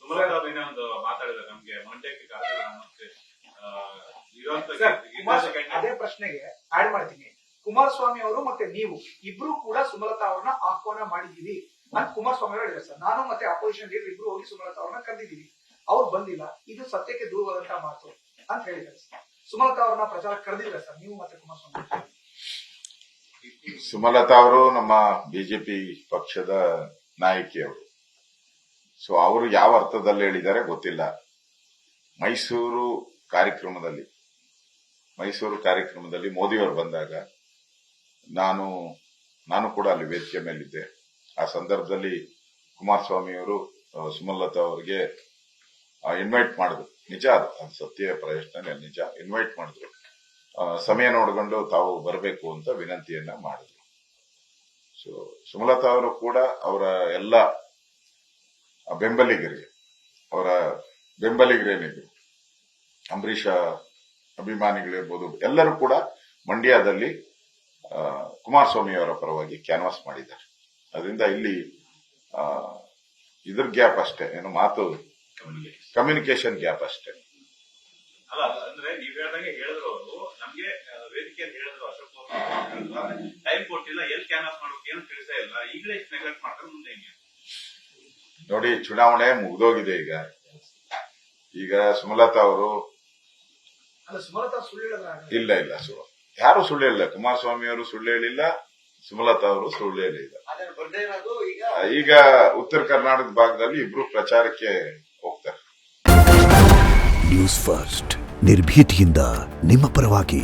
ಸುಮಲತಾ ಅವ್ರು ಇನ್ನೊಂದು ಮಾತಾಡಿದ್ರೆ ನಮ್ಗೆ ಮಂಡ್ಯಕ್ಕೆ ಮತ್ತೆ ಅದೇ ಪ್ರಶ್ನೆಗೆ ಆಡ್ ಮಾಡ್ತೀನಿ. ಕುಮಾರಸ್ವಾಮಿ ಅವರು ಮತ್ತೆ ನೀವು ಇಬ್ರು ಕೂಡ ಸುಮಲತಾ ಅವ್ರನ್ನ ಆಹ್ವಾನ ಮಾಡಿದೀವಿ ಅಂತ ಕುಮಾರಸ್ವಾಮಿ ಅವರು ಹೇಳಿದ್ರು ಸರ್. ನಾನು ಮತ್ತೆ ಅಪೋಸಿಷನ್ ಲೀಡರ್ ಇಬ್ರು ಹೋಗಿ ಸುಮಲತಾ ಅವ್ರನ್ನ ಕರೆದಿದ್ದೀವಿ, ಅವ್ರು ಬಂದಿಲ್ಲ, ಇದು ಸತ್ಯಕ್ಕೆ ದೂರವಾದಂತಹ ಮಾತು ಅಂತ ಹೇಳಿದ್ದಾರೆ ಸರ್. ಸುಮಲತಾ ಅವ್ರನ್ನ ಪ್ರಚಾರ ಕರೆದಿಲ್ಲ ಸರ್ ನೀವು ಮತ್ತೆ ಕುಮಾರಸ್ವಾಮಿ? ಸುಮಲತಾ ಅವರು ನಮ್ಮ ಬಿಜೆಪಿ ಪಕ್ಷದ ನಾಯಕಿಯವರು. ಸೊ ಅವರು ಯಾವ ಅರ್ಥದಲ್ಲಿ ಹೇಳಿದ್ದಾರೆ ಗೊತ್ತಿಲ್ಲ. ಮೈಸೂರು ಕಾರ್ಯಕ್ರಮದಲ್ಲಿ ಮೋದಿಯವರು ಬಂದಾಗ ನಾನು ಕೂಡ ಅಲ್ಲಿ ವೇದಿಕೆ ಮೇಲಿದ್ದೆ. ಆ ಸಂದರ್ಭದಲ್ಲಿ ಕುಮಾರಸ್ವಾಮಿಯವರು ಸುಮಲತಾ ಅವರಿಗೆ ಇನ್ವೈಟ್ ಮಾಡಿದ್ರು. ನಿಜ, ಅದು ಸತ್ಯ ಪ್ರಶ್ನೆ, ನಿಜ. ಇನ್ವೈಟ್ ಮಾಡಿದ್ರು. ಸಮಯ ನೋಡಿಕೊಂಡು ತಾವು ಬರಬೇಕು ಅಂತ ವಿನಂತಿಯನ್ನ ಮಾಡಿದ್ರು. ಸೊ ಸುಮಲತಾ ಅವರು ಕೂಡ ಅವರ ಎಲ್ಲ ಬೆಂಬಲಿಗರೇನಿದ್ರು, ಅಂಬರೀಷ ಅಭಿಮಾನಿಗಳಿರ್ಬೋದು, ಎಲ್ಲರೂ ಕೂಡ ಮಂಡ್ಯದಲ್ಲಿ ಕುಮಾರಸ್ವಾಮಿ ಅವರ ಪರವಾಗಿ ಕ್ಯಾನ್ವಾಸ್ ಮಾಡಿದ್ದಾರೆ. ಅದರಿಂದ ಇಲ್ಲಿ ಇದ್ರ ಗ್ಯಾಪ್ ಅಷ್ಟೇ, ಏನು ಮಾತು ಕಮ್ಯುನಿಕೇಶನ್ ಗ್ಯಾಪ್ ಅಷ್ಟೇ. ಅಲ್ಲ ಅಂದ್ರೆ ನೀವ್ ಹೇಳ್ದಂಗೆ ಹೇಳಿದ್ರು ಅವರು, ನಮ್ಗೆ ವೇದಿಕೆಯಲ್ಲಿ ಹೇಳಿದ್ರು ಅಶೋಕ್ ಟೈಮ್ ಕೊಟ್ಟಿಲ್ಲ, ಎಲ್ಲಿ ಕ್ಯಾನ್ವಾಸ್ ಮಾಡೋಕೆ ಏನು ತಿಳಿಸೇ ಇಲ್ಲ, ಈಗಲೇ ನೆಗ್ಲೆಕ್ಟ್ ಮಾಡ್ತಾರೆ, ಮುಂದೆ ಹೆಂಗೆ ನೋಡಿ. ಚುನಾವಣೆ ಮುಗ್ದೋಗಿದೆ. ಈಗ ಸುಮಲತಾ ಅವರು ಇಲ್ಲ ಯಾರು ಸುಳ್ಳು ಹೇಳಿಲ್ಲ. ಕುಮಾರಸ್ವಾಮಿ ಅವರು ಸುಳ್ಳು ಹೇಳಿಲ್ಲ, ಸುಮಲತಾ ಅವರು ಸುಳ್ಳು ಹೇಳಿಲ್ಲ. ಈಗ ಉತ್ತರ ಕರ್ನಾಟಕದ ಭಾಗದಲ್ಲಿ ಇಬ್ರು ಪ್ರಚಾರಕ್ಕೆ ಹೋಗ್ತಾರೆ. ನ್ಯೂಸ್ ಫಸ್ಟ್, ನಿರ್ಭೀತಿಯಿಂದ ನಿಮ್ಮ ಪರವಾಗಿ.